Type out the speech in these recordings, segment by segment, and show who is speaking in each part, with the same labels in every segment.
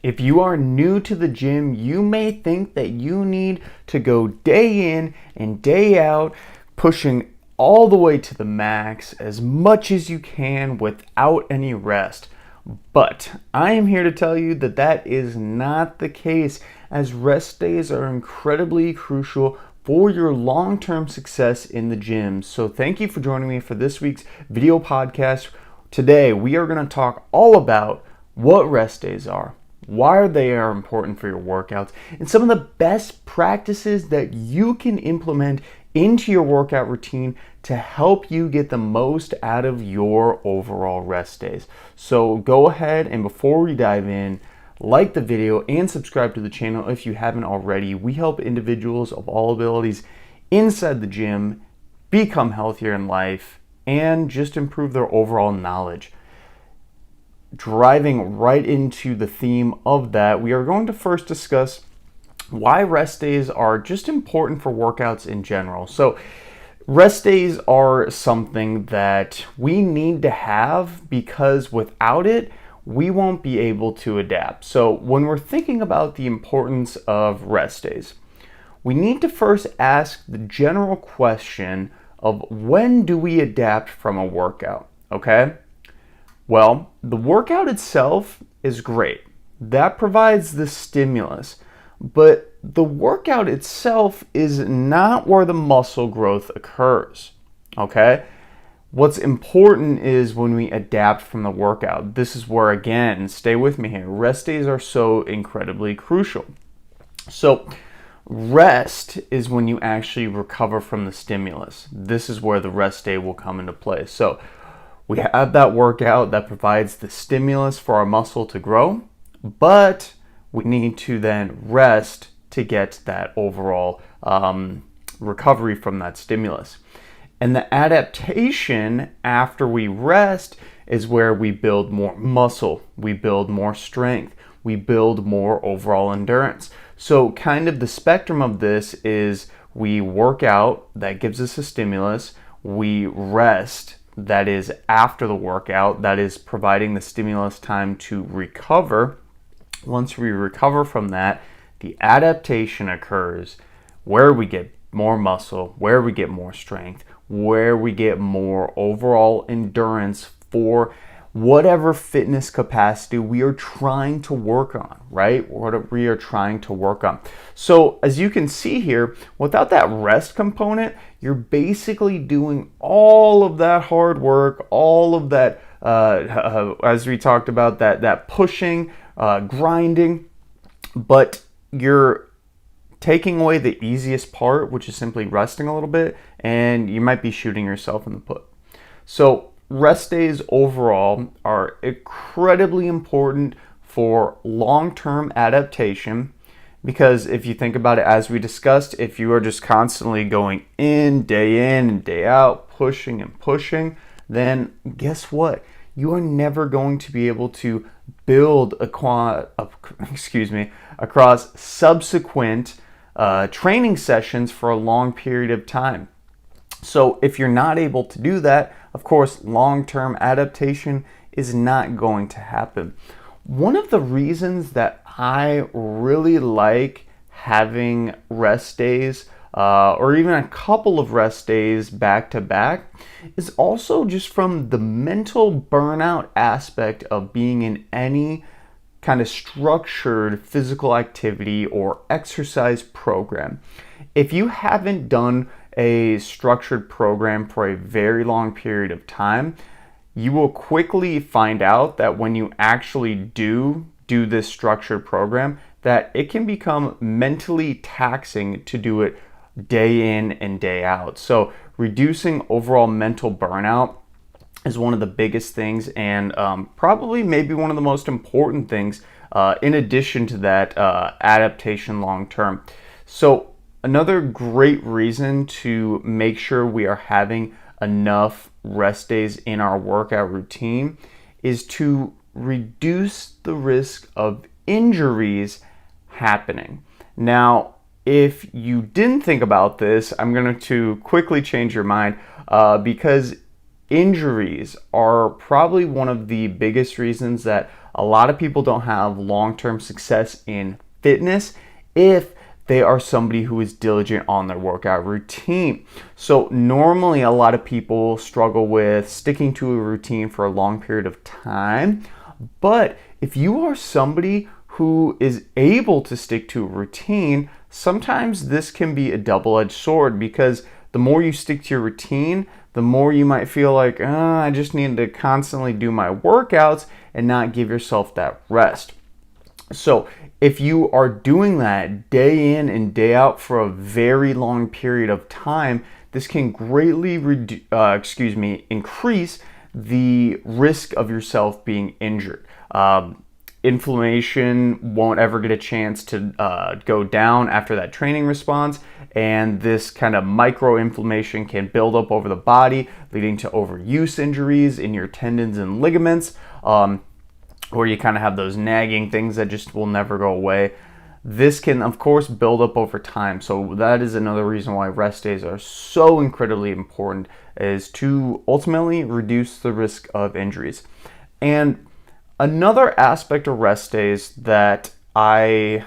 Speaker 1: If you are new to the gym, you may think that you need to go day in and day out, pushing all the way to the max as much as you can without any rest. But I am here to tell you that that is not the case, as rest days are incredibly crucial for your long-term success in the gym. So thank you for joining me for this week's video podcast. Today we are going to talk all about what rest days are, why they are important for your workouts, and some of the best practices that you can implement into your workout routine to help you get the most out of your overall rest days. So go ahead and before we dive in, like the video and subscribe to the channel if you haven't already. We help individuals of all abilities inside the gym become healthier in life and just improve their overall knowledge. Driving right into the theme of that, we are going to first discuss why rest days are just important for workouts in general. So rest days are something that we need to have because without it, we won't be able to adapt. So when we're thinking about the importance of rest days, we need to first ask the general question of when do we adapt from a workout, okay? Well, the workout itself is great. That provides the stimulus, but the workout itself is not where the muscle growth occurs, okay? What's important is when we adapt from the workout. This is where, again, stay with me here, rest days are so incredibly crucial. So rest is when you actually recover from the stimulus. This is where the rest day will come into play. So we have that workout that provides the stimulus for our muscle to grow, but we need to then rest to get that overall recovery from that stimulus. And the adaptation after we rest is where we build more muscle, we build more strength, we build more overall endurance. So kind of the spectrum of this is we work out, that gives us a stimulus, we rest, that is after the workout, that is providing the stimulus time to recover. Once we recover from that, the adaptation occurs where we get more muscle, where we get more strength, where we get more overall endurance for whatever fitness capacity we are trying to work on, right? What we are trying to work on. So as you can see here, without that rest component, you're basically doing all of that hard work, all of that, as we talked about, that pushing, grinding, but you're taking away the easiest part, which is simply resting a little bit, and you might be shooting yourself in the foot. So rest days overall are incredibly important for long-term adaptation because if you think about it, as we discussed, if you are just constantly going in and day out, pushing and pushing, then guess what? You are never going to be able to build across subsequent training sessions for a long period of time. So if you're not able to do that, of course, long-term adaptation is not going to happen. One of the reasons that I really like having rest days, or even a couple of rest days back to back, is also just from the mental burnout aspect of being in any kind of structured physical activity or exercise program. If you haven't done a structured program for a very long period of time, you will quickly find out that when you actually do this structured program, that it can become mentally taxing to do it day in and day out. So reducing overall mental burnout is one of the biggest things, and probably maybe one of the most important things in addition to that adaptation long term. So another great reason to make sure we are having enough rest days in our workout routine is to reduce the risk of injuries happening. Now, if you didn't think about this, I'm going to quickly change your mind because injuries are probably one of the biggest reasons that A lot of people don't have long-term success in fitness if they are somebody who is diligent on their workout routine. So normally a lot of people struggle with sticking to a routine for a long period of time. But if you are somebody who is able to stick to a routine, sometimes this can be a double-edged sword, because the more you stick to your routine, the more you might feel like, I just need to constantly do my workouts and not give yourself that rest. So if you are doing that day in and day out for a very long period of time, this can greatly increase the risk of yourself being injured. Inflammation won't ever get a chance to go down after that training response, and this kind of micro-inflammation can build up over the body, leading to overuse injuries in your tendons and ligaments, or you kind of have those nagging things that just will never go away. This can, of course, build up over time. So that is another reason why rest days are so incredibly important, is to ultimately reduce the risk of injuries. And another aspect of rest days that I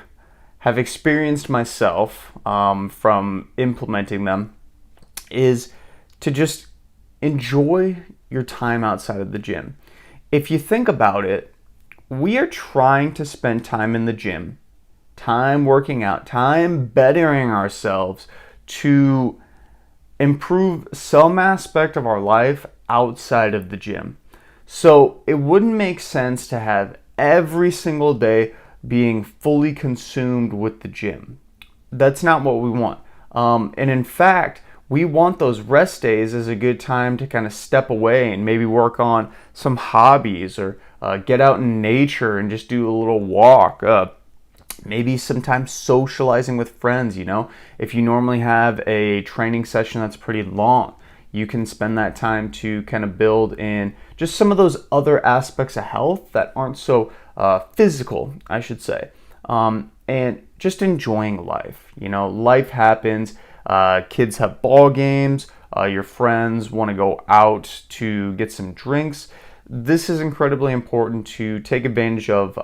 Speaker 1: have experienced myself from implementing them is to just enjoy your time outside of the gym. If you think about it, we are trying to spend time in the gym, time working out, time bettering ourselves to improve some aspect of our life outside of the gym. So it wouldn't make sense to have every single day being fully consumed with the gym. That's not what we want. And in fact, we want those rest days as a good time to kind of step away and maybe work on some hobbies, or get out in nature and just do a little walk. Maybe sometimes socializing with friends, If you normally have a training session that's pretty long, you can spend that time to kind of build in just some of those other aspects of health that aren't so physical, I should say. And just enjoying life. Life happens. Kids have ball games. Your friends want to go out to get some drinks. This is incredibly important to take advantage of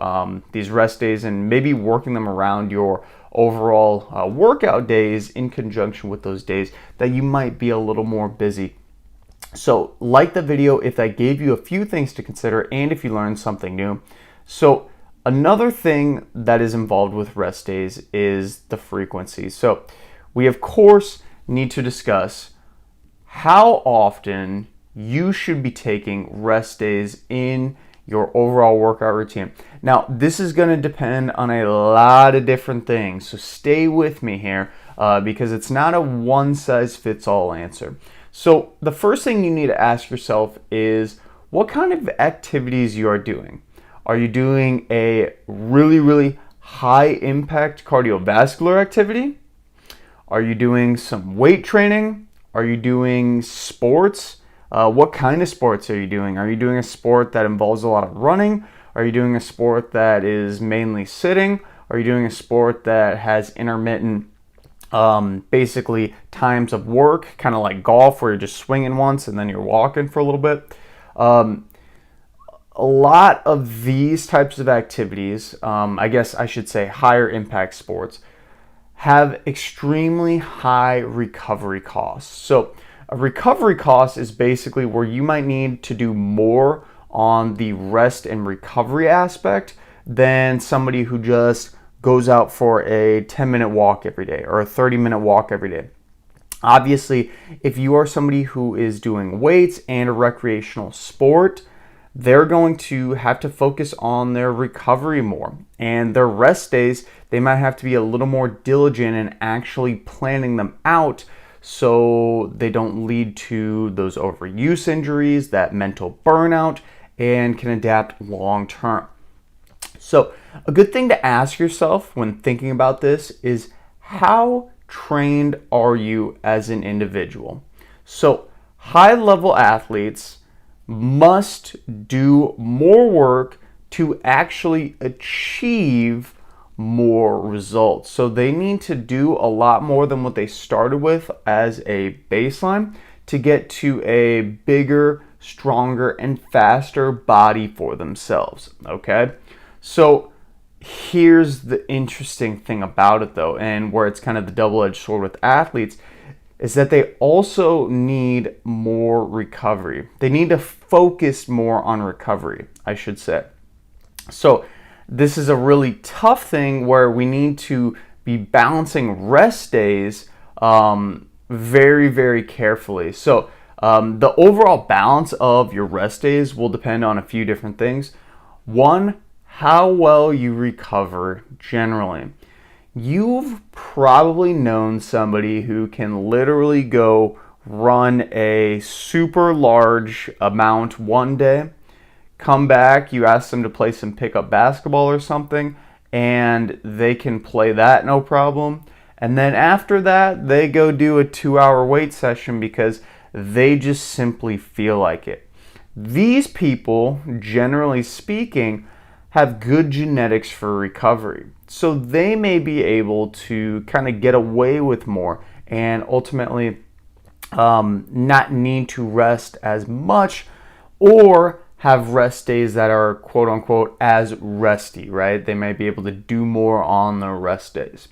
Speaker 1: these rest days, and maybe working them around your overall workout days in conjunction with those days that you might be a little more busy. So like the video if that gave you a few things to consider and if you learned something new. So another thing that is involved with rest days is the frequency. So we of course need to discuss how often you should be taking rest days in your overall workout routine. Now, this is going to depend on a lot of different things, so stay with me here because it's not a one-size-fits-all answer. So the first thing you need to ask yourself is what kind of activities you are doing. Are you doing a really, really high-impact cardiovascular activity? Are you doing some weight training? Are you doing sports? What kind of sports are you doing? Are you doing a sport that involves a lot of running? Are you doing a sport that is mainly sitting? Are you doing a sport that has intermittent, basically times of work, kind of like golf where you're just swinging once and then you're walking for a little bit? A lot of these types of activities, I guess I should say higher impact sports, have extremely high recovery costs. So a recovery cost is basically where you might need to do more on the rest and recovery aspect than somebody who just goes out for a 10-minute walk every day or a 30-minute walk every day. Obviously, if you are somebody who is doing weights and a recreational sport, they're going to have to focus on their recovery more. And their rest days, they might have to be a little more diligent in actually planning them out so they don't lead to those overuse injuries, that mental burnout, and can adapt long term. So a good thing to ask yourself when thinking about this is, how trained are you as an individual? So high-level athletes must do more work to actually achieve more results. So they need to do a lot more than what they started with as a baseline to get to a bigger, stronger, and faster body for themselves. Okay? So here's the interesting thing about it, though, and where it's kind of the double-edged sword with athletes, is that they also need more recovery. They need to focus more on recovery, I should say. So this is a really tough thing where we need to be balancing rest days very, very carefully. So the overall balance of your rest days will depend on a few different things. One, how well you recover generally. You've probably known somebody who can literally go run a super large amount one day, come back, you ask them to play some pickup basketball or something, and they can play that no problem. And then after that, they go do a 2-hour weight session because they just simply feel like it. These people, generally speaking, have good genetics for recovery. So they may be able to kind of get away with more and ultimately not need to rest as much or have rest days that are quote unquote as resty, right? They may be able to do more on their rest days.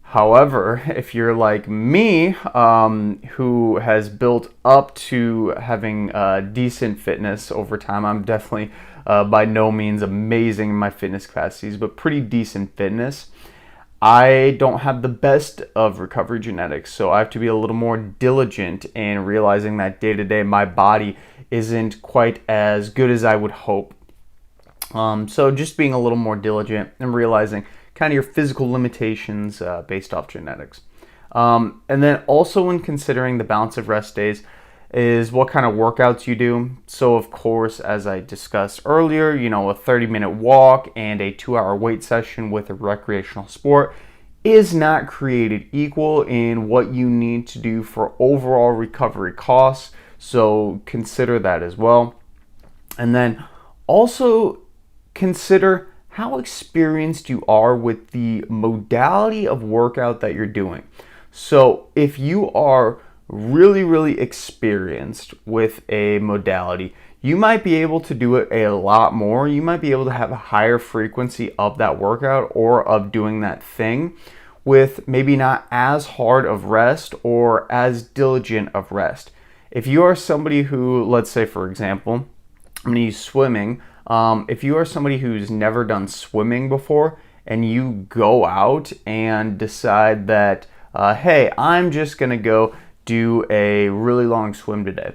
Speaker 1: However, if you're like me, who has built up to having decent fitness over time, I'm definitely by no means amazing in my fitness capacities, but pretty decent fitness. I don't have the best of recovery genetics, so I have to be a little more diligent in realizing that day to day my body isn't quite as good as I would hope. So just being a little more diligent and realizing kind of your physical limitations based off genetics. And then also when considering the balance of rest days is what kind of workouts you do. So of course, as I discussed earlier, a 30-minute walk and a 2-hour weight session with a recreational sport is not created equal in what you need to do for overall recovery costs. So consider that as well. And then also consider how experienced you are with the modality of workout that you're doing. So if you are really, really experienced with a modality, you might be able to do it a lot more. You might be able to have a higher frequency of that workout or of doing that thing with maybe not as hard of rest or as diligent of rest. If you are somebody who, let's say for example, I'm going to use swimming. If you are somebody who's never done swimming before and you go out and decide that, hey, I'm just going to go do a really long swim today.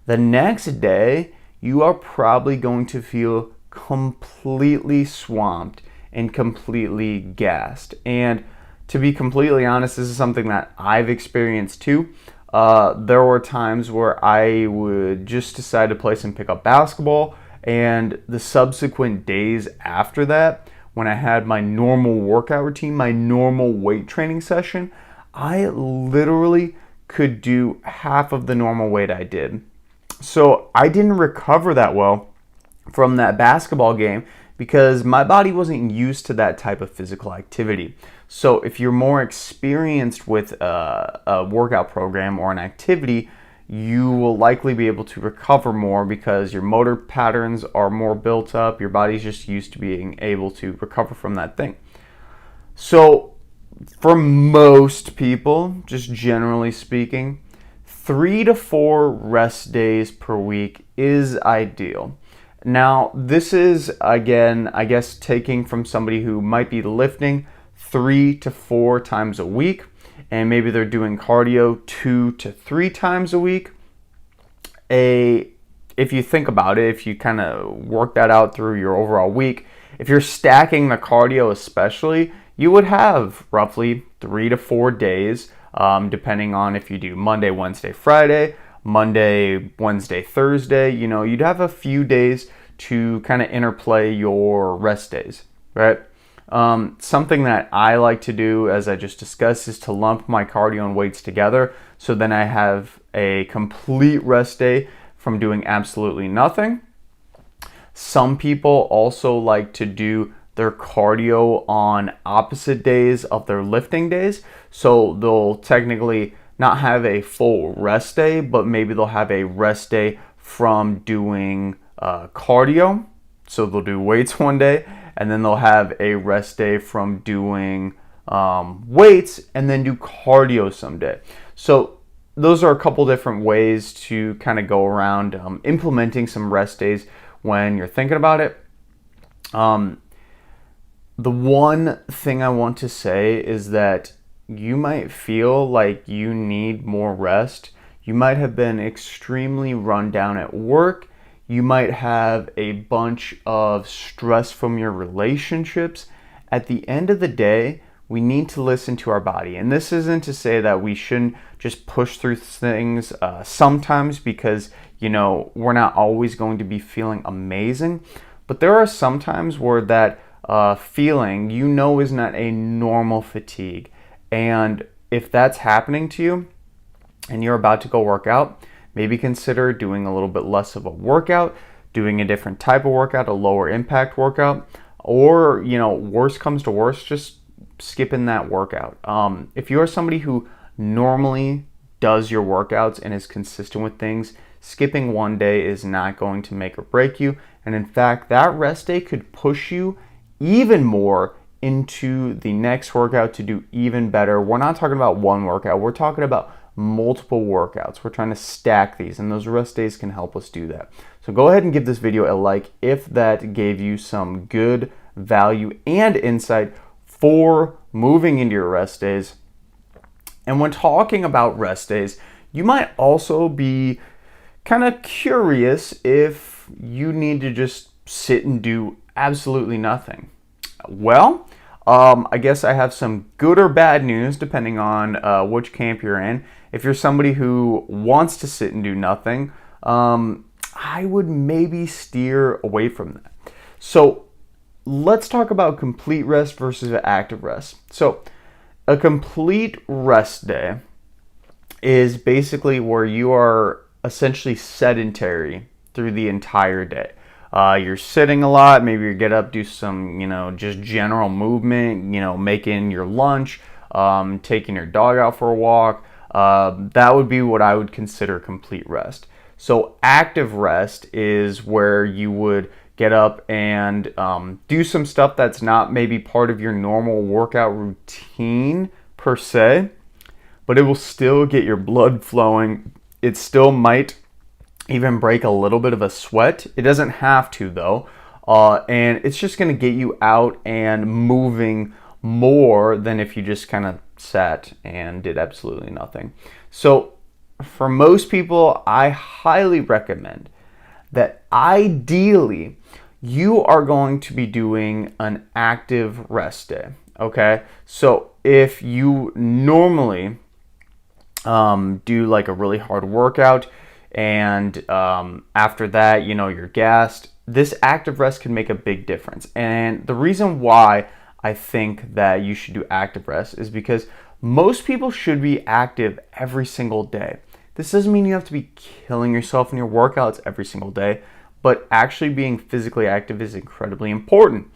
Speaker 1: The next day, you are probably going to feel completely swamped and completely gassed. And to be completely honest, this is something that I've experienced too. There were times where I would just decide to play some pickup basketball, and the subsequent days after that, when I had my normal workout routine, my normal weight training session, I literally could do half of the normal weight I did. So I didn't recover that well from that basketball game because my body wasn't used to that type of physical activity. So if you're more experienced with a workout program or an activity, you will likely be able to recover more because your motor patterns are more built up. Your body's just used to being able to recover from that thing. So for most people, just generally speaking, 3 to 4 rest days per week is ideal. Now, this is, again, I guess taking from somebody who might be lifting 3 to 4 times a week, and maybe they're doing cardio 2 to 3 times a week. If you think about it, if you kind of work that out through your overall week, if you're stacking the cardio especially, you would have roughly 3 to 4 days, depending on if you do Monday, Wednesday, Friday, Monday, Wednesday, Thursday. You'd have a few days to kind of interplay your rest days, right? Something that I like to do, as I just discussed, is to lump my cardio and weights together. So then I have a complete rest day from doing absolutely nothing. Some people also like to do their cardio on opposite days of their lifting days. So they'll technically not have a full rest day, but maybe they'll have a rest day from doing cardio. So they'll do weights one day, and then they'll have a rest day from doing weights, and then do cardio someday. So those are a couple different ways to kind of go around implementing some rest days when you're thinking about it. The one thing I want to say is that you might feel like you need more rest. You might have been extremely run down at work. You might have a bunch of stress from your relationships. At the end of the day, we need to listen to our body. And this isn't to say that we shouldn't just push through things sometimes, because, we're not always going to be feeling amazing. But there are some times where that feeling, is not a normal fatigue. And if that's happening to you and you're about to go work out, maybe consider doing a little bit less of a workout, doing a different type of workout, a lower impact workout, or, worst comes to worst, just skipping that workout. If you are somebody who normally does your workouts and is consistent with things, skipping one day is not going to make or break you. And in fact, that rest day could push you even more into the next workout to do even better. We're not talking about one workout. We're talking about multiple workouts. We're trying to stack these, and those rest days can help us do that. So go ahead and give this video a like if that gave you some good value and insight for moving into your rest days. And when talking about rest days, you might also be kind of curious if you need to just sit and do absolutely nothing. Well, I guess I have some good or bad news depending on which camp you're in. If you're somebody who wants to sit and do nothing, I would maybe steer away from that. So let's talk about complete rest versus active rest. So a complete rest day is basically where you are essentially sedentary through the entire day. You're sitting a lot, maybe you get up, do some, just general movement, making your lunch, taking your dog out for a walk. That would be what I would consider complete rest. So active rest is where you would get up and do some stuff that's not maybe part of your normal workout routine per se, but it will still get your blood flowing. It still might even break a little bit of a sweat. It doesn't have to though. And it's just going to get you out and moving more than if you just kind of sat and did absolutely nothing. So for most people, I highly recommend that ideally you are going to be doing an active rest day. Okay. So if you normally do like a really hard workout, and after that, you're gassed, this active rest can make a big difference. And the reason why I think that you should do active rest is because most people should be active every single day. This doesn't mean you have to be killing yourself in your workouts every single day, but actually being physically active is incredibly important.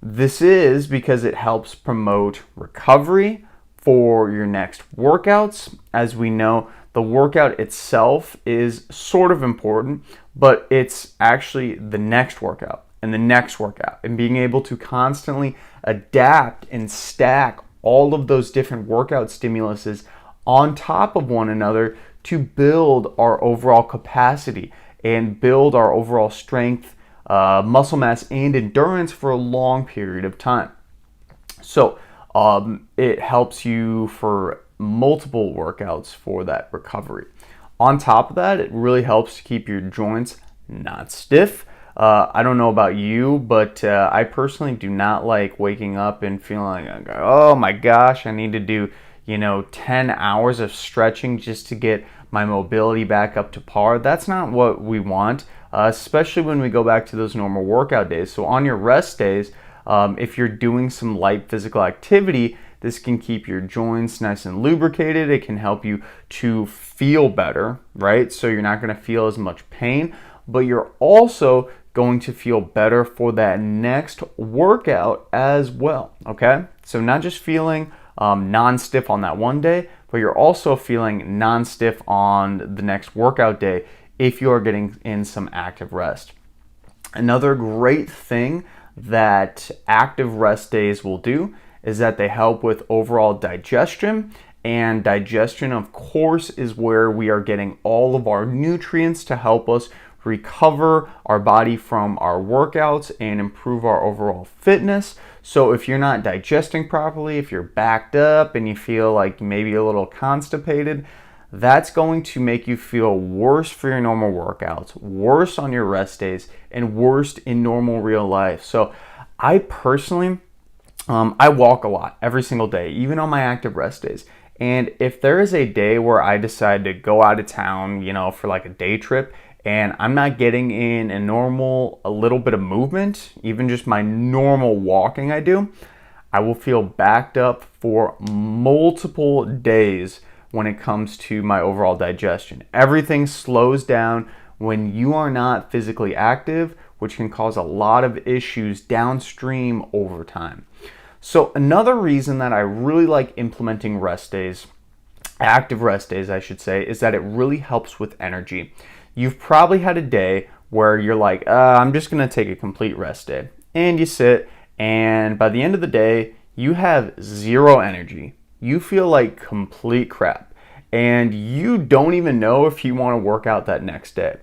Speaker 1: This is because it helps promote recovery for your next workouts. As we know, the workout itself is sort of important, but it's actually the next workout and the next workout, and being able to constantly adapt and stack all of those different workout stimuluses on top of one another to build our overall capacity and build our overall strength, muscle mass, and endurance for a long period of time. So it helps you for multiple workouts for that recovery. On top of that, it really helps to keep your joints not stiff. I don't know about you, but I personally do not like waking up and feeling like, oh my gosh, I need to do 10 hours of stretching just to get my mobility back up to par. That's not what we want, especially when we go back to those normal workout days. So on your rest days, if you're doing some light physical activity, this can keep your joints nice and lubricated. It can help you to feel better, right? So you're not going to feel as much pain, but you're also going to feel better for that next workout as well, okay? So not just feeling non-stiff on that one day, but you're also feeling non-stiff on the next workout day if you are getting in some active rest. Another great thing that active rest days will do is that they help with overall digestion. And digestion, of course, is where we are getting all of our nutrients to help us recover our body from our workouts and improve our overall fitness. So if you're not digesting properly, if you're backed up and you feel like maybe a little constipated, that's going to make you feel worse for your normal workouts, worse on your rest days, and worse in normal real life. So I personally, I walk a lot every single day, even on my active rest days. And if there is a day where I decide to go out of town, for like a day trip, and I'm not getting in a little bit of movement, even just my normal walking I do, I will feel backed up for multiple days when it comes to my overall digestion. Everything slows down when you are not physically active, which can cause a lot of issues downstream over time. So another reason that I really like implementing rest days, active rest days I should say, is that it really helps with energy. You've probably had a day where you're like, I'm just gonna take a complete rest day. And you sit, and by the end of the day, you have zero energy. You feel like complete crap. And you don't even know if you wanna work out that next day.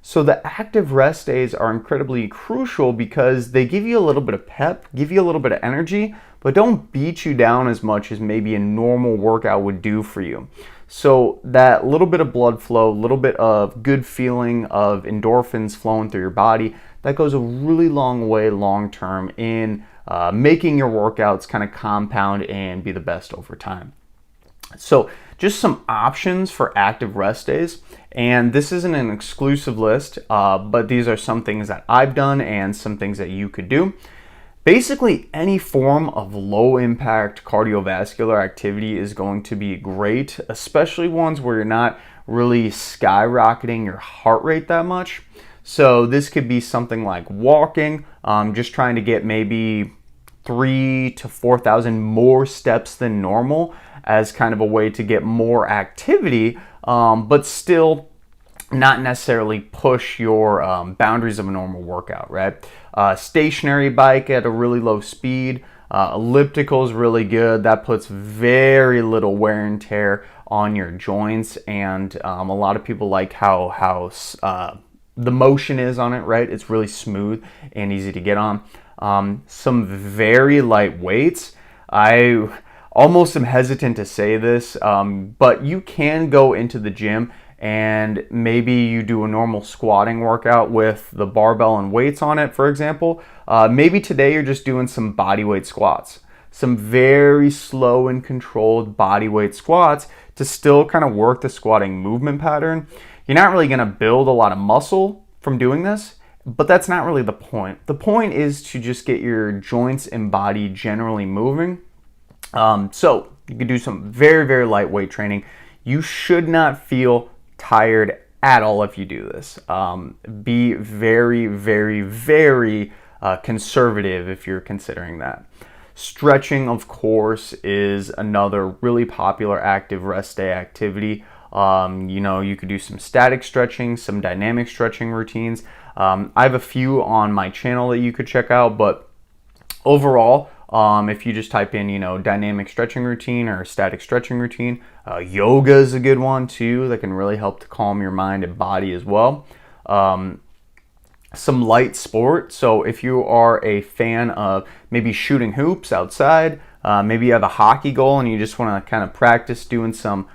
Speaker 1: So the active rest days are incredibly crucial because they give you a little bit of pep, give you a little bit of energy, but don't beat you down as much as maybe a normal workout would do for you. So that little bit of blood flow, a little bit of good feeling of endorphins flowing through your body, that goes a really long way long term in making your workouts kind of compound and be the best over time. So just some options for active rest days, and this isn't an exclusive list, but these are some things that I've done and some things that you could do. Basically, any form of low impact cardiovascular activity is going to be great, especially ones where you're not really skyrocketing your heart rate that much. So this could be something like walking, just trying to get maybe 3,000 to 4,000 more steps than normal as kind of a way to get more activity, but still not necessarily push your boundaries of a normal workout, right? Stationary bike at a really low speed, elliptical is really good. That puts very little wear and tear on your joints, and a lot of people like how the motion is on it, right? It's really smooth and easy to get on. Some very light weights. I almost am hesitant to say this, but you can go into the gym and maybe you do a normal squatting workout with the barbell and weights on it, for example. Maybe today you're just doing some body weight squats, some very slow and controlled body weight squats to still kind of work the squatting movement pattern. You're not really going to build a lot of muscle from doing this, but that's not really the point. The point is to just get your joints and body generally moving. So you can do some very, very lightweight training. You should not feel tired at all if you do this. Be very, very, very conservative if you're considering that. Stretching, of course, is another really popular active rest day activity. You could do some static stretching, some dynamic stretching routines. I have a few on my channel that you could check out, but overall, if you just type in, dynamic stretching routine or static stretching routine, yoga is a good one too that can really help to calm your mind and body as well. Some light sport. So if you are a fan of maybe shooting hoops outside, maybe you have a hockey goal and you just want to kind of practice doing some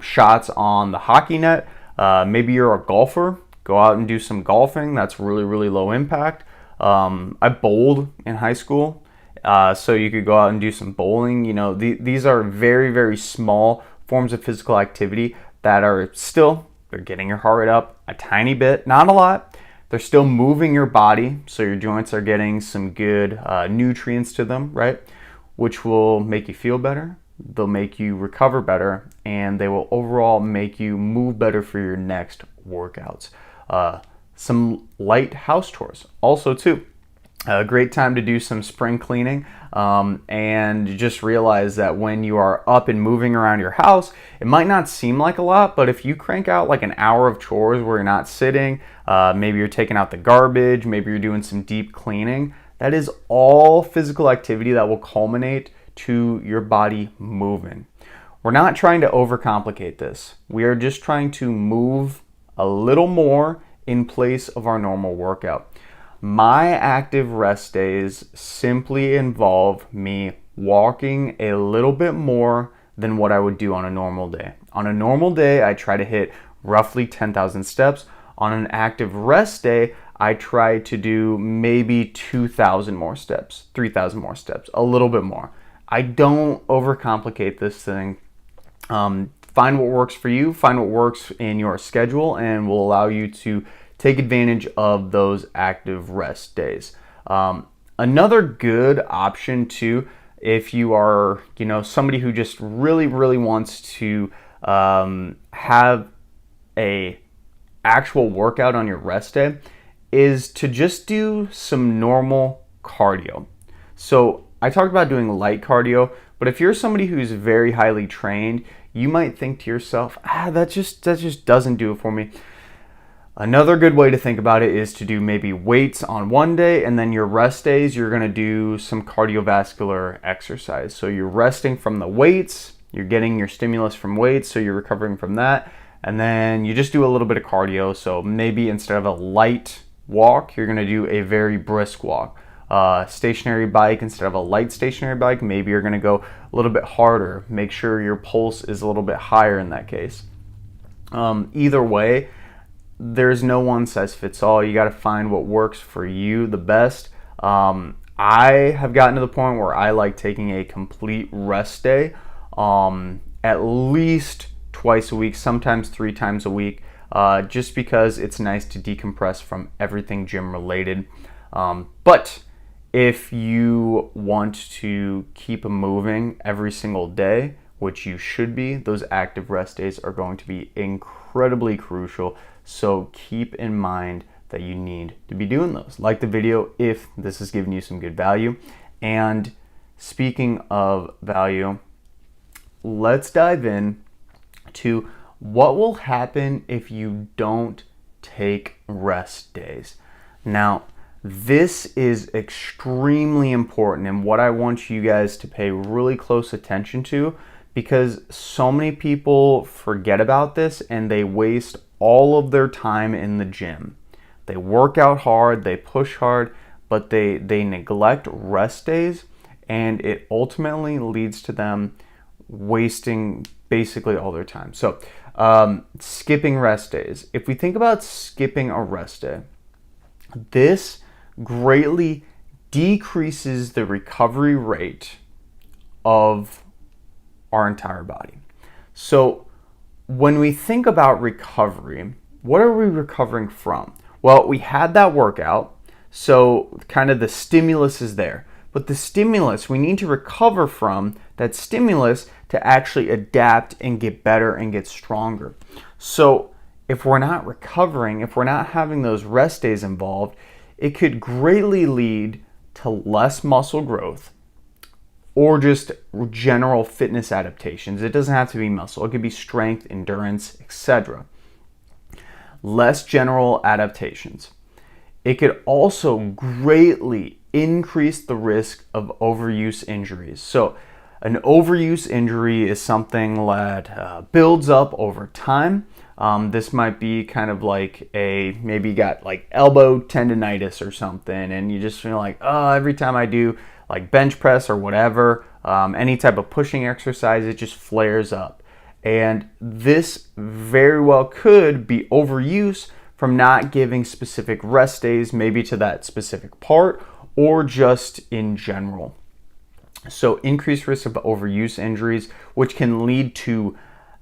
Speaker 1: shots on the hockey net. Maybe you're a golfer, go out and do some golfing. That's really, really low impact. I bowled in high school. So you could go out and do some bowling. These are very, very small forms of physical activity that are still, they're getting your heart rate up a tiny bit, not a lot. They're still moving your body, so your joints are getting some good nutrients to them, right? Which will make you feel better. They'll make you recover better, and they will overall make you move better for your next workouts. Some light house chores also too. A great time to do some spring cleaning, and just realize that when you are up and moving around your house, it might not seem like a lot, but if you crank out like an hour of chores where you're not sitting, maybe you're taking out the garbage, maybe you're doing some deep cleaning, that is all physical activity that will culminate to your body moving. We're not trying to overcomplicate this. We are just trying to move a little more in place of our normal workout. My active rest days simply involve me walking a little bit more than what I would do on a normal day. On a normal day, I try to hit roughly 10,000 steps. On an active rest day, I try to do maybe 2,000 more steps, 3,000 more steps, a little bit more. I don't overcomplicate this thing. Find what works for you, find what works in your schedule, and will allow you to take advantage of those active rest days. Another good option too, if you are, somebody who just really, really wants to have a actual workout on your rest day, is to just do some normal cardio. So I talked about doing light cardio, but if you're somebody who's very highly trained, you might think to yourself, that just doesn't do it for me. Another good way to think about it is to do maybe weights on one day, and then your rest days, you're going to do some cardiovascular exercise. So you're resting from the weights, you're getting your stimulus from weights, so you're recovering from that, and then you just do a little bit of cardio. So maybe instead of a light walk, you're going to do a very brisk walk. Stationary bike instead of a light stationary bike, maybe you're going to go a little bit harder. Make sure your pulse is a little bit higher in that case. Either way, there's no one size fits all. You got to find what works for you the best. I have gotten to the point where I like taking a complete rest day, at least twice a week, sometimes 3 times a week, just because it's nice to decompress from everything gym related. But if you want to keep moving every single day, which you should be, those active rest days are going to be incredibly crucial. So keep in mind that you need to be doing those. Like the video if this is giving you some good value. And speaking of value, let's dive in to what will happen if you don't take rest days. Now, this is extremely important and what I want you guys to pay really close attention to, because so many people forget about this and they waste all of their time in the gym. They work out hard, they push hard, but they neglect rest days, and it ultimately leads to them wasting basically all their time. So skipping rest days. If we think about skipping a rest day, this greatly decreases the recovery rate of our entire body. So when we think about recovery, what are we recovering from? Well, we had that workout, so kind of the stimulus is there. But the stimulus, we need to recover from that stimulus to actually adapt and get better and get stronger. So if we're not recovering, if we're not having those rest days involved, it could greatly lead to less muscle growth or just general fitness adaptations. It doesn't have to be muscle. It could be strength, endurance, etc. Less general adaptations. It could also greatly increase the risk of overuse injuries. So an overuse injury is something that builds up over time. This might be kind of like maybe you got like elbow tendonitis or something, and you just feel like, oh, every time I do like bench press or whatever, any type of pushing exercise, it just flares up. And this very well could be overuse from not giving specific rest days, maybe to that specific part or just in general. So increased risk of overuse injuries, which can lead to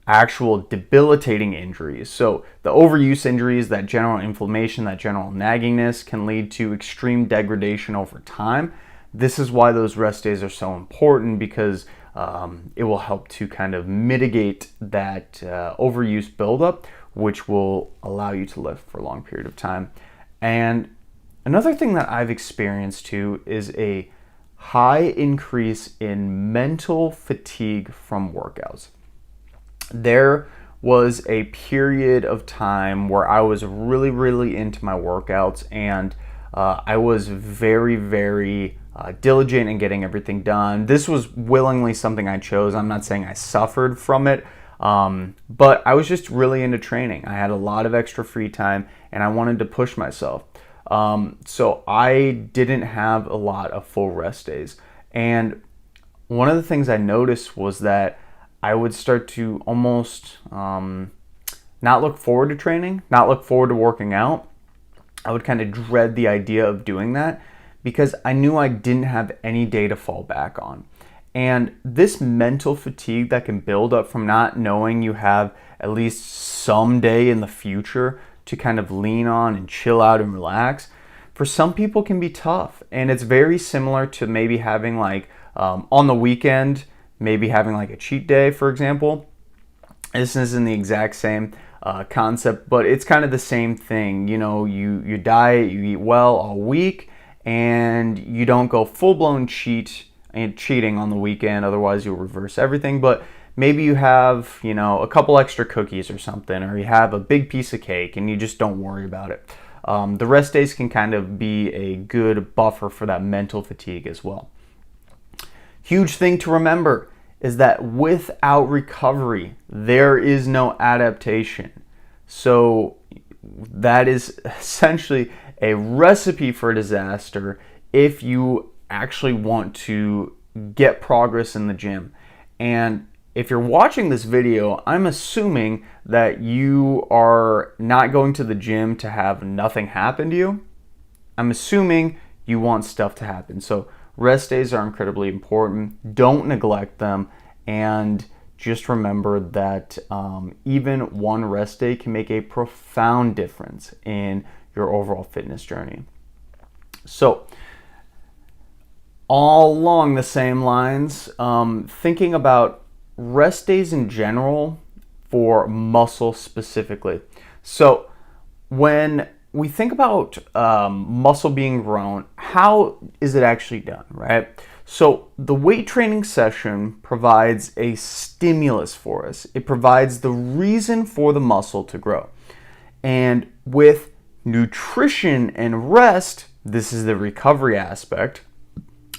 Speaker 1: actual debilitating injuries. So the overuse injuries, that general inflammation, that general naggingness, can lead to extreme degradation over time. This is why those rest days are so important, because it will help to kind of mitigate that overuse buildup, which will allow you to lift for a long period of time. And Another thing that I've experienced too is a high increase in mental fatigue from workouts. There was a period of time where I was really, really into my workouts, and I was very, very diligent in getting everything done. This was willingly something I chose. I'm not saying I suffered from it, but I was just really into training. I had a lot of extra free time, and I wanted to push myself. So I didn't have a lot of full rest days. And one of the things I noticed was that I would start to almost not look forward to training, not look forward to working out. I would kind of dread the idea of doing that because I knew I didn't have any day to fall back on. And this mental fatigue that can build up from not knowing you have at least some day in the future to kind of lean on and chill out and relax, for some people can be tough. And it's very similar to maybe having like on the weekend, maybe having like a cheat day, for example. This isn't the exact same concept, but it's kind of the same thing. You know, you diet, you eat well all week, and you don't go full-blown cheating on the weekend, otherwise you'll reverse everything. But maybe you have, you know, a couple extra cookies or something, or you have a big piece of cake and you just don't worry about it. The rest days can kind of be a good buffer for that mental fatigue as well. Huge thing to remember is that without recovery, there is no adaptation. So that is essentially a recipe for disaster if you actually want to get progress in the gym. And if you're watching this video, I'm assuming that you are not going to the gym to have nothing happen to you. I'm assuming you want stuff to happen. So rest days are incredibly important. Don't neglect them. And just remember that even one rest day can make a profound difference in your overall fitness journey. So, all along the same lines, thinking about rest days in general for muscle specifically. So, when we think about muscle being grown, how is it actually done, right? So the weight training session provides a stimulus for us. It provides the reason for the muscle to grow. And with nutrition and rest, this is the recovery aspect,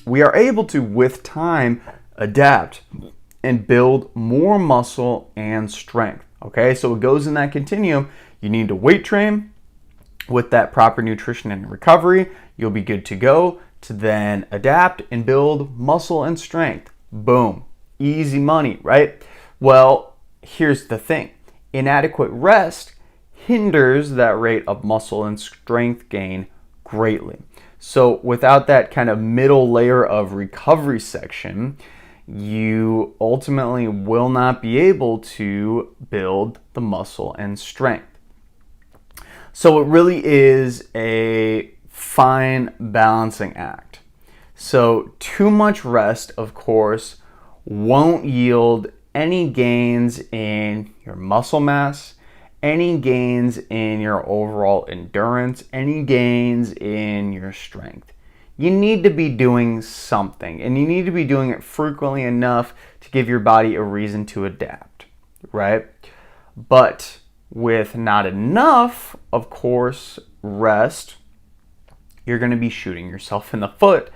Speaker 1: we are able to, with time, adapt and build more muscle and strength. Okay, so it goes in that continuum. You need to weight train. With that proper nutrition and recovery, you'll be good to go to then adapt and build muscle and strength. Boom. Easy money, right? Well, here's the thing. Inadequate rest hinders that rate of muscle and strength gain greatly. So without that kind of middle layer of recovery section, you ultimately will not be able to build the muscle and strength. So it really is a fine balancing act. So too much rest, of course, won't yield any gains in your muscle mass, any gains in your overall endurance, any gains in your strength. You need to be doing something, and you need to be doing it frequently enough to give your body a reason to adapt, right? But with not enough, of course, rest, you're going to be shooting yourself in the foot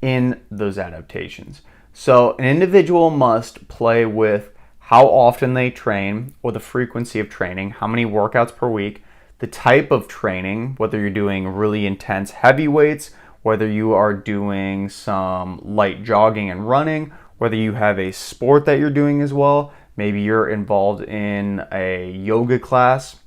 Speaker 1: in those adaptations. So an individual must play with how often they train or the frequency of training, how many workouts per week, the type of training, whether you're doing really intense heavy weights, whether you are doing some light jogging and running, whether you have a sport that you're doing as well. Maybe you're involved in a yoga class.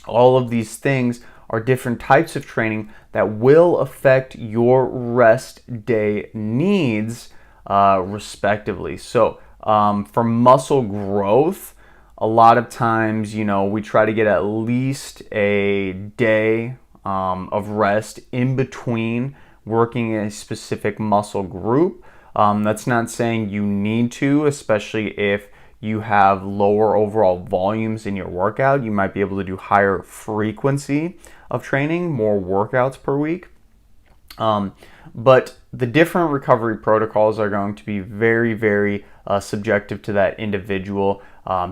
Speaker 1: All of these things are different types of training that will affect your rest day needs respectively. So for muscle growth, a lot of times, we try to get at least a day of rest in between working a specific muscle group. That's not saying you need to, especially if you have lower overall volumes in your workout. You might be able to do higher frequency of training, more workouts per week. But the different recovery protocols are going to be very, very subjective to that individual,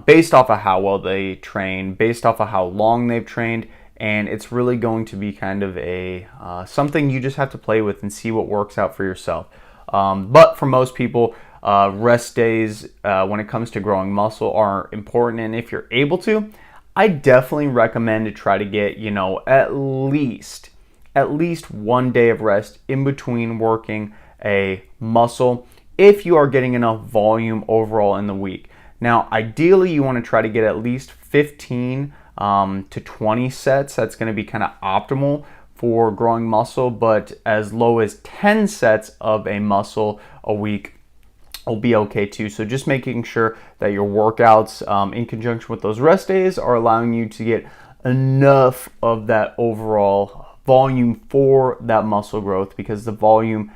Speaker 1: based off of how well they train, based off of how long they've trained, and it's really going to be kind of a something you just have to play with and see what works out for yourself. But for most people, rest days when it comes to growing muscle are important, and if you're able to, I definitely recommend to try to get, at least 1 day of rest in between working a muscle if you are getting enough volume overall in the week. Now, ideally, you want to try to get at least 15 to 20 sets. That's going to be kind of optimal for growing muscle, but as low as 10 sets of a muscle a week will be okay too. So just making sure that your workouts in conjunction with those rest days are allowing you to get enough of that overall volume for that muscle growth, because the volume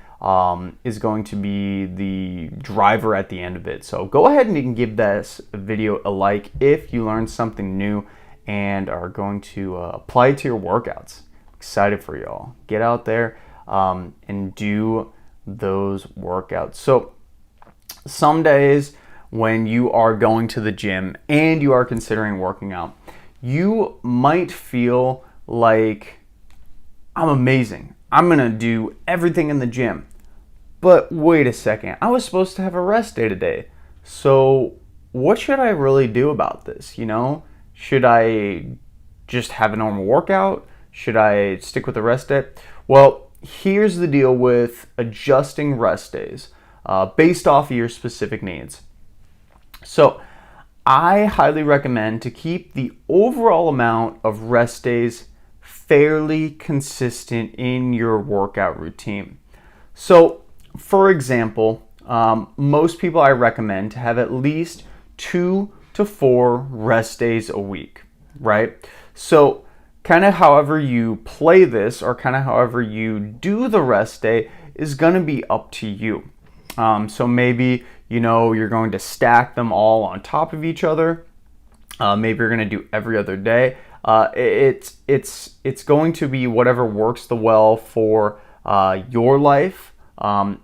Speaker 1: is going to be the driver at the end of it. So go ahead and you can give this video a like if you learned something new and are going to apply it to your workouts. Excited for y'all. Get out there and do those workouts. So some days when you are going to the gym and you are considering working out, you might feel like, I'm amazing, I'm gonna do everything in the gym. But wait a second, I was supposed to have a rest day today. So what should I really do about this? Should I just have a normal workout? Should I stick with the rest day? Well, here's the deal with adjusting rest days based off of your specific needs. So I highly recommend to keep the overall amount of rest days fairly consistent in your workout routine. So, for example, most people I recommend to have at least 2 to 4 rest days a week, right? So, kind of however you play this or kind of however you do the rest day is going to be up to you. So maybe, you're going to stack them all on top of each other. Maybe you're going to do every other day. It's going to be whatever works the well for your life.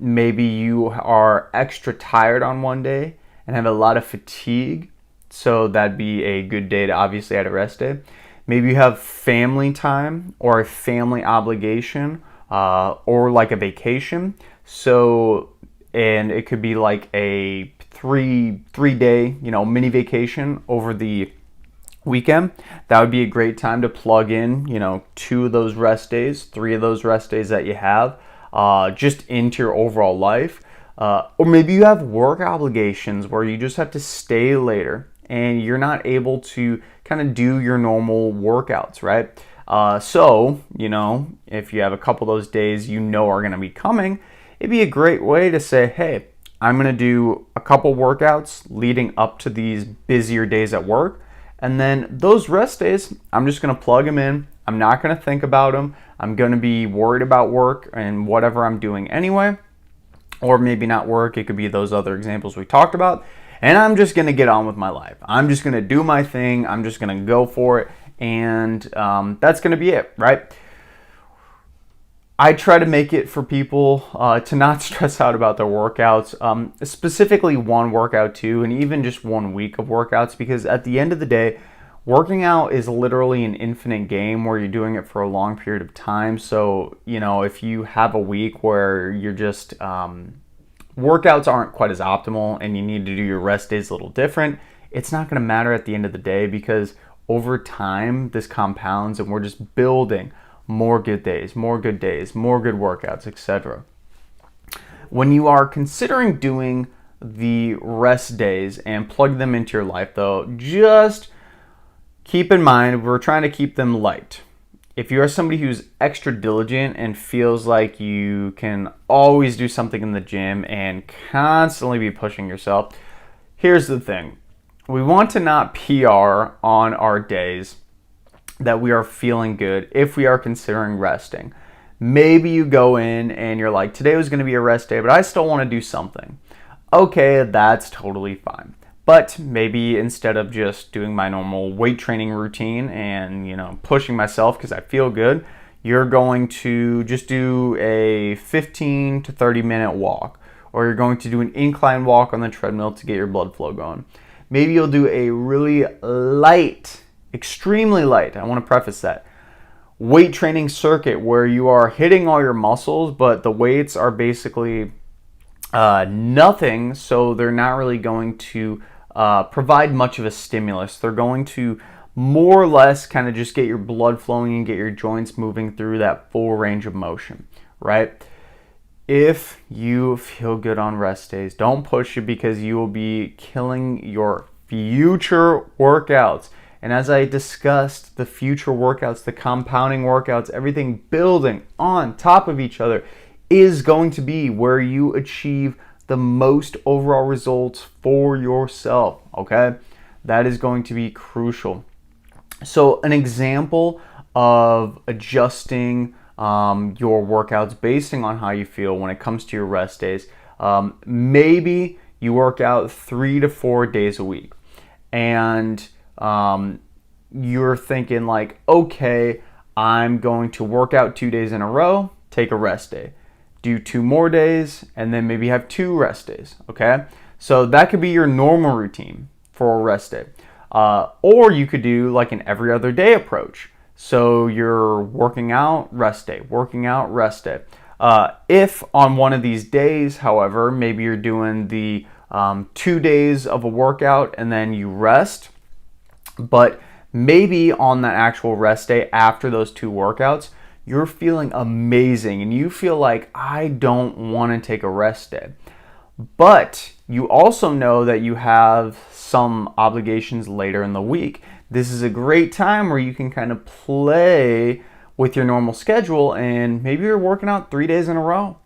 Speaker 1: Maybe you are extra tired on one day and have a lot of fatigue, so that'd be a good day to obviously add a rest day. Maybe you have family time or a family obligation or like a vacation. And it could be like a three day mini vacation over the weekend. That would be a great time to plug in 2 of those rest days, 3 of those rest days that you have just into your overall life. Or maybe you have work obligations where you just have to stay later and you're not able to kind of do your normal workouts, right? So if you have a couple of those days are going to be coming, it'd be a great way to say, hey, I'm going to do a couple workouts leading up to these busier days at work. And then those rest days, I'm just going to plug them in. I'm not going to think about them. I'm going to be worried about work and whatever I'm doing anyway. Or maybe not work. It could be those other examples we talked about. And I'm just going to get on with my life. I'm just going to do my thing. I'm just going to go for it. And that's going to be it, right? I try to make it for people to not stress out about their workouts, specifically one workout too, and even just 1 week of workouts, because at the end of the day, working out is literally an infinite game where you're doing it for a long period of time. So, if you have a week where you're just, workouts aren't quite as optimal and you need to do your rest days a little different, it's not going to matter at the end of the day, because over time, this compounds and we're just building more good days, more good workouts, etc. When you are considering doing the rest days and plug them into your life, though, just keep in mind we're trying to keep them light. If you are somebody who's extra diligent and feels like you can always do something in the gym and constantly be pushing yourself, here's the thing. We want to not PR on our days that we are feeling good if we are considering resting. Maybe you go in and you're like, today was going to be a rest day, but I still want to do something. Okay, that's totally fine. But maybe instead of just doing my normal weight training routine and, pushing myself because I feel good, you're going to just do a 15 to 30 minute walk, or you're going to do an incline walk on the treadmill to get your blood flow going. Maybe you'll do a really light, extremely light, I want to preface that, weight training circuit where you are hitting all your muscles, but the weights are basically nothing, so they're not really going to provide much of a stimulus. They're going to more or less kind of just get your blood flowing and get your joints moving through that full range of motion, right? If you feel good on rest days, don't push it, because you will be killing your future workouts. And as I discussed, the future workouts, the compounding workouts, everything building on top of each other is going to be where you achieve the most overall results for yourself, okay? That is going to be crucial. So an example of adjusting your workouts based on how you feel when it comes to your rest days, maybe you work out 3 to 4 days a week, and you're thinking like, okay, I'm going to work out 2 days in a row, take a rest day, do 2 more days, and then maybe have 2 rest days, okay? So that could be your normal routine for a rest day. Or you could do like an every other day approach. So you're working out, rest day, working out, rest day. If on one of these days, however, maybe you're doing the 2 days of a workout and then you rest, but maybe on that actual rest day after those 2 workouts, you're feeling amazing and you feel like, I don't want to take a rest day. But you also know that you have some obligations later in the week. This is a great time where you can kind of play with your normal schedule, and maybe you're working out 3 days in a row.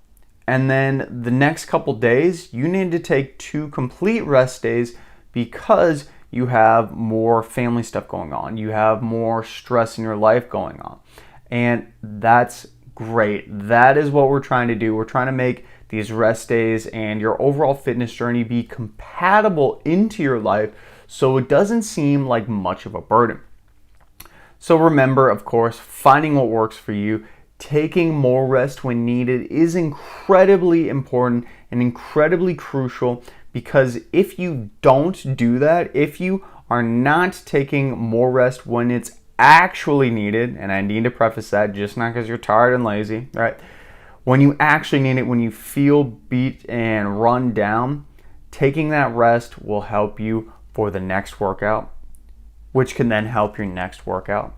Speaker 1: And then the next couple days, you need to take 2 complete rest days because you have more family stuff going on. You have more stress in your life going on. And that's great. That is what we're trying to do. We're trying to make these rest days and your overall fitness journey be compatible into your life so it doesn't seem like much of a burden. So remember, of course, finding what works for you, taking more rest when needed is incredibly important and incredibly crucial, because if you don't do that, if you are not taking more rest when it's actually needed, and I need to preface that, just not because you're tired and lazy, right? When you actually need it, when you feel beat and run down, taking that rest will help you for the next workout, which can then help your next workout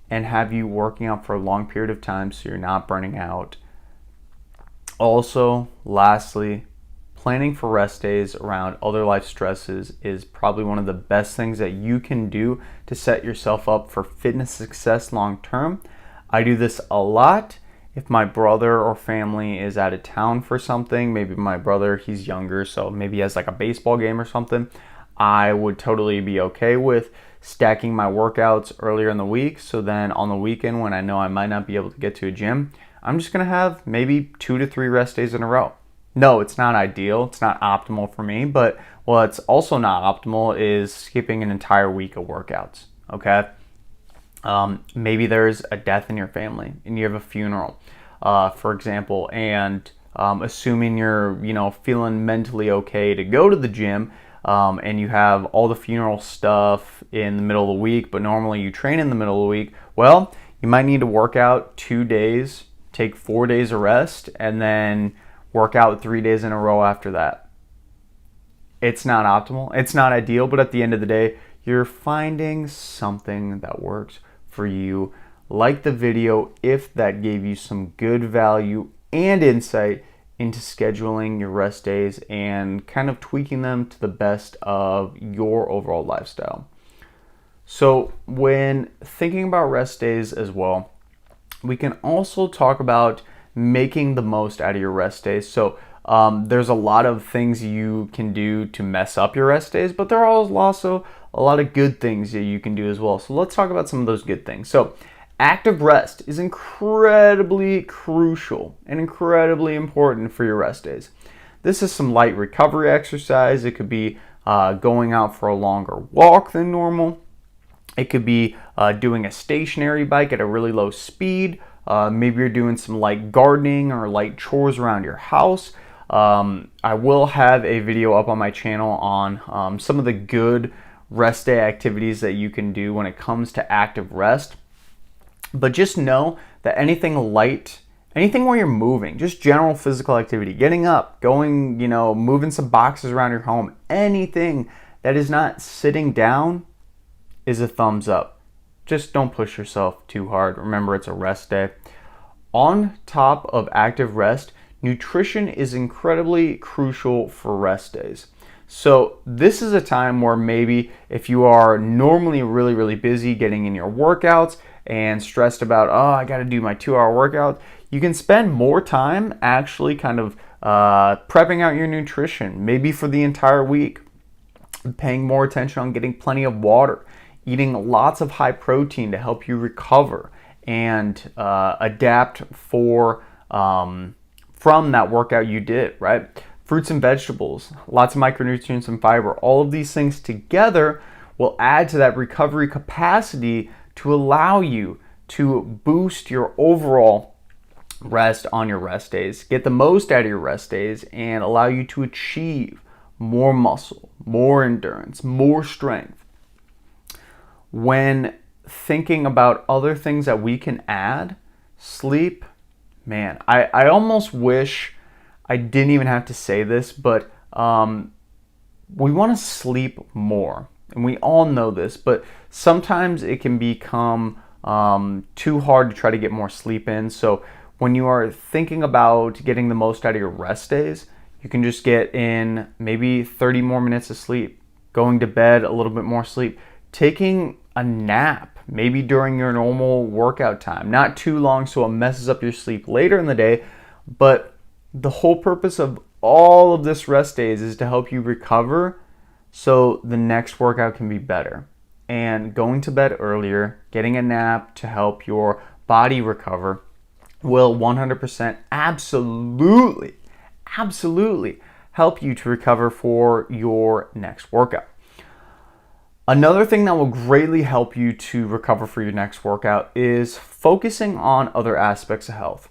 Speaker 1: and have you working out for a long period of time so you're not burning out. Also, lastly, planning for rest days around other life stresses is probably one of the best things that you can do to set yourself up for fitness success long term. I do this a lot. If my brother or family is out of town for something, maybe my brother, he's younger, so maybe he has like a baseball game or something, I would totally be okay with stacking my workouts earlier in the week. So then on the weekend, when I know I might not be able to get to a gym, I'm just going to have maybe 2 to 3 rest days in a row. No, it's not ideal. It's not optimal for me, but what's also not optimal is skipping an entire week of workouts, okay? Maybe there's a death in your family and you have a funeral, for example, and assuming you're, feeling mentally okay to go to the gym, and you have all the funeral stuff in the middle of the week, but normally you train in the middle of the week, well, you might need to work out 2 days, take 4 days of rest, and then work out 3 days in a row after that. It's not optimal. It's not ideal, but at the end of the day, you're finding something that works for you. Like the video if that gave you some good value and insight into scheduling your rest days and kind of tweaking them to the best of your overall lifestyle. So when thinking about rest days as well, we can also talk about making the most out of your rest days. So there's a lot of things you can do to mess up your rest days, but there are also a lot of good things that you can do as well. So let's talk about some of those good things. So active rest is incredibly crucial and incredibly important for your rest days. This is some light recovery exercise. It could be going out for a longer walk than normal. It could be doing a stationary bike at a really low speed. Maybe you're doing some light gardening or light chores around your house. I will have a video up on my channel on some of the good rest day activities that you can do when it comes to active rest. But just know that anything light, anything where you're moving, just general physical activity, getting up, going, moving some boxes around your home, anything that is not sitting down is a thumbs up. Just don't push yourself too hard. Remember, it's a rest day. On top of active rest, nutrition is incredibly crucial for rest days. So this is a time where maybe if you are normally really, really busy getting in your workouts and stressed about, oh, I got to do my 2-hour workout, you can spend more time actually kind of prepping out your nutrition, maybe for the entire week, paying more attention on getting plenty of water, eating lots of high protein to help you recover and adapt from that workout you did, right? Fruits and vegetables, lots of micronutrients and fiber, all of these things together will add to that recovery capacity to allow you to boost your overall rest on your rest days, get the most out of your rest days, and allow you to achieve more muscle, more endurance, more strength. When thinking about other things that we can add, sleep, man, I almost wish I didn't even have to say this, but we want to sleep more. And we all know this, but sometimes it can become too hard to try to get more sleep in. So when you are thinking about getting the most out of your rest days, you can just get in maybe 30 more minutes of sleep, going to bed a little bit more sleep, taking a nap, maybe during your normal workout time, not too long so it messes up your sleep later in the day. But the whole purpose of all of this rest days is to help you recover so the next workout can be better. And going to bed earlier, getting a nap to help your body recover will 100% absolutely help you to recover for your next workout. Another thing that will greatly help you to recover for your next workout is focusing on other aspects of health.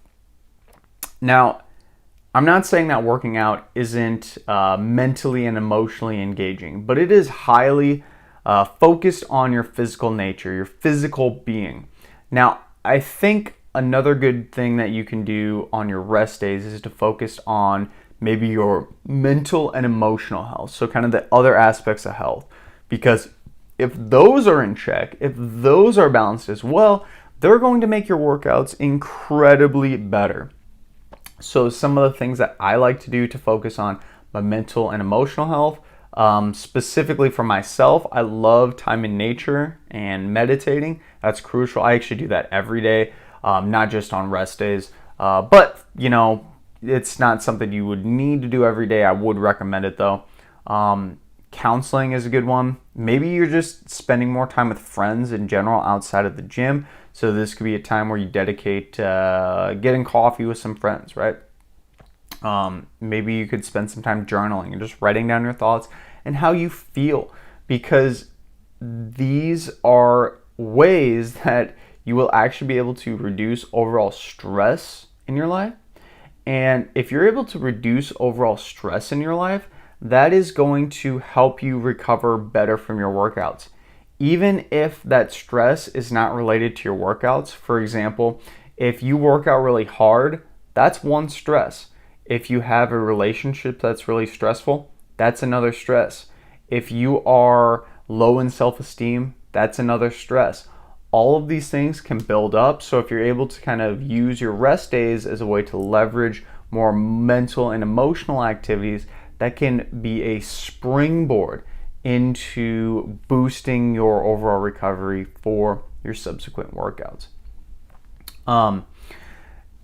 Speaker 1: Now, I'm not saying that working out isn't mentally and emotionally engaging, but it is highly focused on your physical nature, your physical being. Now, I think another good thing that you can do on your rest days is to focus on maybe your mental and emotional health, so kind of the other aspects of health. Because if those are in check, if those are balanced as well, they're going to make your workouts incredibly better. So some of the things that I like to do to focus on my mental and emotional health, specifically for myself, I love time in nature and meditating. That's crucial. I actually do that every day, not just on rest days. But, it's not something you would need to do every day. I would recommend it though. Counseling is a good one. Maybe you're just spending more time with friends in general outside of the gym. So this could be a time where you dedicate getting coffee with some friends, right? Maybe you could spend some time journaling and just writing down your thoughts and how you feel, because these are ways that you will actually be able to reduce overall stress in your life. And if you're able to reduce overall stress in your life, that is going to help you recover better from your workouts. Even if that stress is not related to your workouts. For example, if you work out really hard, that's one stress. If you have a relationship that's really stressful, that's another stress. If you are low in self-esteem, that's another stress. All of these things can build up. So if you're able to kind of use your rest days as a way to leverage more mental and emotional activities, that can be a springboard into boosting your overall recovery for your subsequent workouts.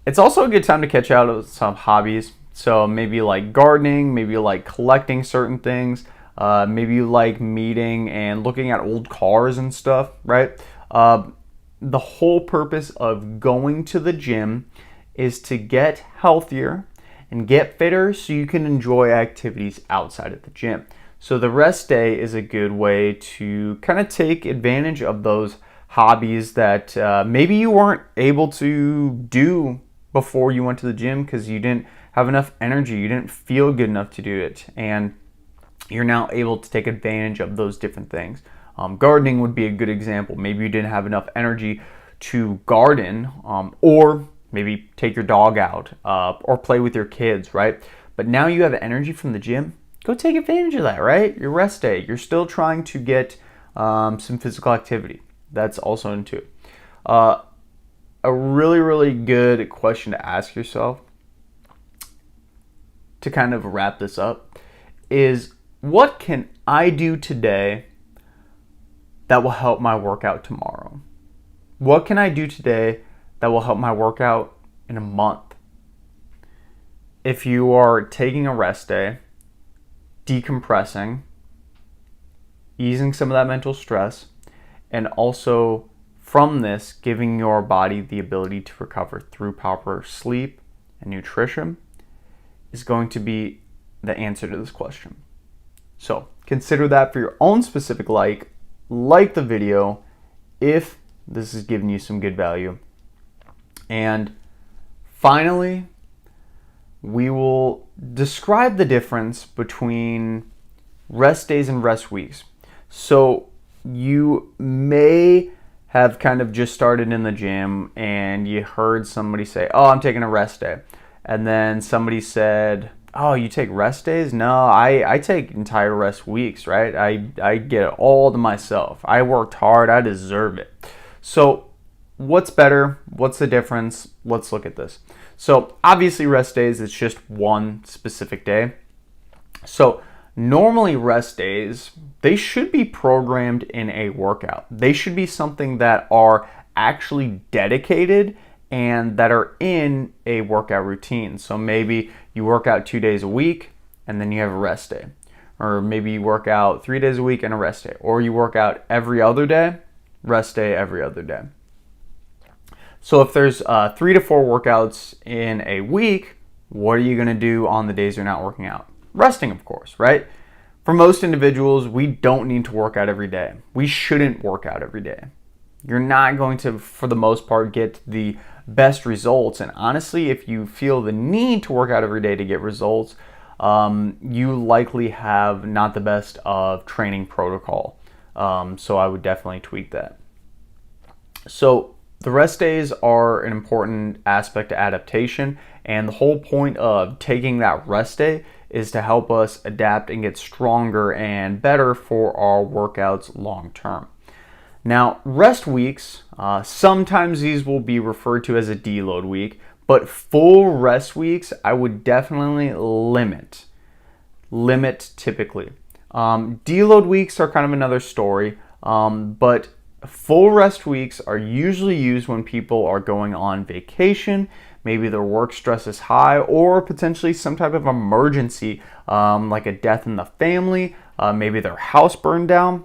Speaker 1: It's also a good time to catch out of some hobbies. So maybe you like gardening, maybe you like collecting certain things, maybe you like meeting and looking at old cars and stuff, right? The whole purpose of going to the gym is to get healthier and get fitter so you can enjoy activities outside of the gym. So the rest day is a good way to kind of take advantage of those hobbies that maybe you weren't able to do before you went to the gym because you didn't have enough energy, you didn't feel good enough to do it, and you're now able to take advantage of those different things. Gardening would be a good example. Maybe you didn't have enough energy to garden, or maybe take your dog out, or play with your kids, right? But now you have energy from the gym. Go take advantage of that, right? Your rest day. You're still trying to get some physical activity. That's also into it. A really, really good question to ask yourself to kind of wrap this up is, what can I do today that will help my workout tomorrow? What can I do today that will help my workout in a month? If you are taking a rest day, decompressing, easing some of that mental stress, and also from this, giving your body the ability to recover through proper sleep and nutrition is going to be the answer to this question. So consider that for your own specific like the video if this is giving you some good value. And finally, we will describe the difference between rest days and rest weeks. So you may have kind of just started in the gym and you heard somebody say, "Oh, I'm taking a rest day." And then somebody said, "Oh, you take rest days?" "No, I take entire rest weeks, right? I get it all to myself. I worked hard, I deserve it." So what's better? What's the difference? Let's look at this. So obviously rest days, it's just one specific day. So normally rest days, they should be programmed in a workout. They should be something that are actually dedicated and that are in a workout routine. So maybe you work out 2 days a week and then you have a rest day. Or maybe you work out 3 days a week and a rest day. Or you work out every other day, rest day every other day. So if there's 3 to 4 workouts in a week, what are you going to do on the days you're not working out? Resting, of course, right? For most individuals, we don't need to work out every day. We shouldn't work out every day. You're not going to, for the most part, get the best results. And honestly, if you feel the need to work out every day to get results, you likely have not the best of training protocol. So I would definitely tweak that. So the rest days are an important aspect to adaptation, and the whole point of taking that rest day is to help us adapt and get stronger and better for our workouts long term. Now, rest weeks, sometimes these will be referred to as a deload week, but full rest weeks I would definitely limit typically. Deload weeks are kind of another story, but full rest weeks are usually used when people are going on vacation. Maybe their work stress is high, or potentially some type of emergency, like a death in the family, maybe their house burned down.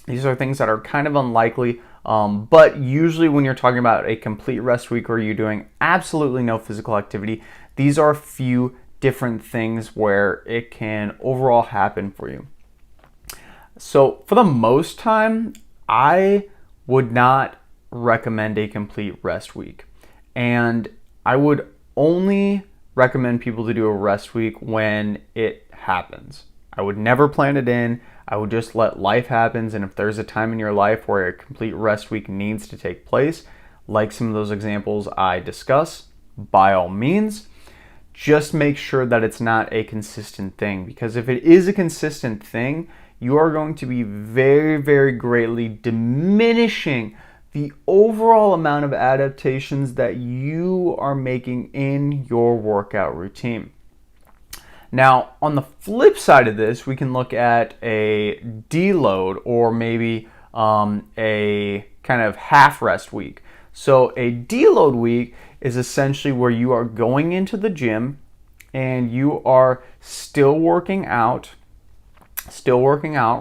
Speaker 1: These are things that are kind of unlikely, but usually when you're talking about a complete rest week where you're doing absolutely no physical activity, these are a few different things where it can overall happen for you. So for the most time, I would not recommend a complete rest week. And I would only recommend people to do a rest week when it happens. I would never plan it in. I would just let life happen. And if there's a time in your life where a complete rest week needs to take place, like some of those examples I discuss, by all means, just make sure that it's not a consistent thing. Because if it is a consistent thing, you are going to be very, very greatly diminishing the overall amount of adaptations that you are making in your workout routine. Now, on the flip side of this, we can look at a deload, or maybe a kind of half rest week. So a deload week is essentially where you are going into the gym and you are still working out,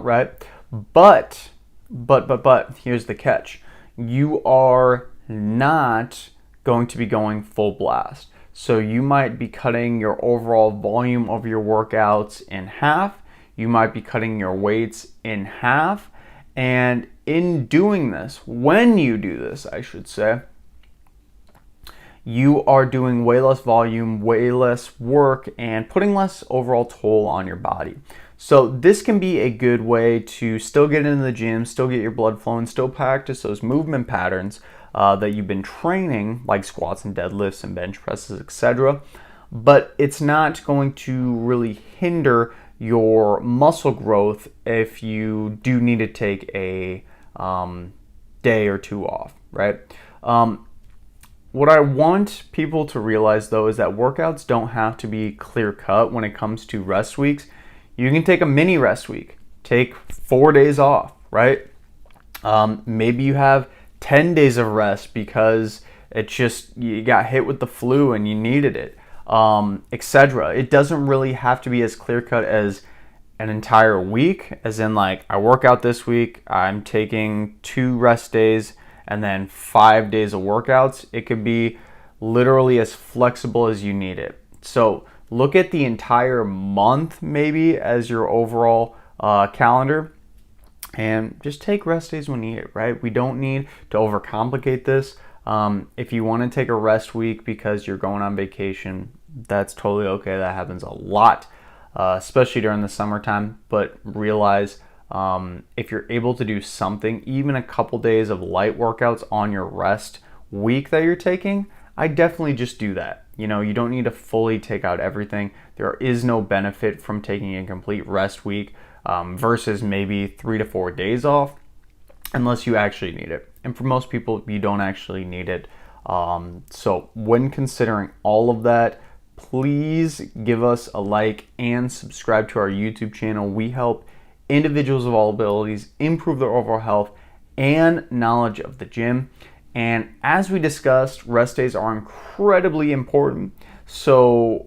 Speaker 1: right? But here's the catch. You are not going to be going full blast. So you might be cutting your overall volume of your workouts in half. you might be cutting your weights in half. And in doing this, when you do this, I should say, you are doing way less volume, way less work, and putting less overall toll on your body. So this can be a good way to still get into the gym, still get your blood flowing, still practice those movement patterns that you've been training, like squats and deadlifts and bench presses, etc. But it's not going to really hinder your muscle growth if you do need to take a day or two off, right? What I want people to realize, though, is that workouts don't have to be clear-cut when it comes to rest weeks. You can take a mini rest week, take 4 days off, right? Maybe you have 10 days of rest because you got hit with the flu and you needed it, etc. It doesn't really have to be as clear-cut as an entire week, as in like, I work out this week, I'm taking 2 rest days, and then 5 days of workouts. It could be literally as flexible as you need it. So look at the entire month maybe as your overall calendar, and just take rest days when needed, right? We don't need to overcomplicate this. If you want to take a rest week because you're going on vacation, that's totally okay. That happens a lot, especially during the summertime. But realize if you're able to do something, even a couple days of light workouts on your rest week that you're taking, I definitely just do that. You know, you don't need to fully take out everything. There is no benefit from taking a complete rest week versus maybe 3 to 4 days off, unless you actually need it. And for most people, you don't actually need it. So when considering all of that, please give us a like and subscribe to our YouTube channel. We help individuals of all abilities improve their overall health and knowledge of the gym. And as we discussed, rest days are incredibly important. So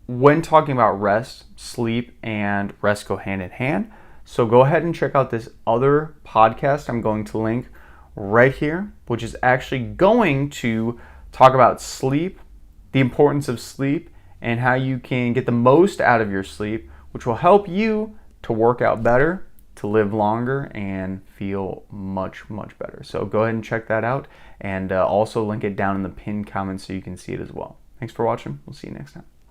Speaker 1: when talking about rest, sleep and rest go hand in hand. So go ahead and check out this other podcast I'm going to link right here, which is actually going to talk about sleep, the importance of sleep, and how you can get the most out of your sleep, which will help you to work out better, to live longer, and feel much, much better. So go ahead and check that out, and also link it down in the pinned comments so you can see it as well. Thanks for watching. We'll see you next time.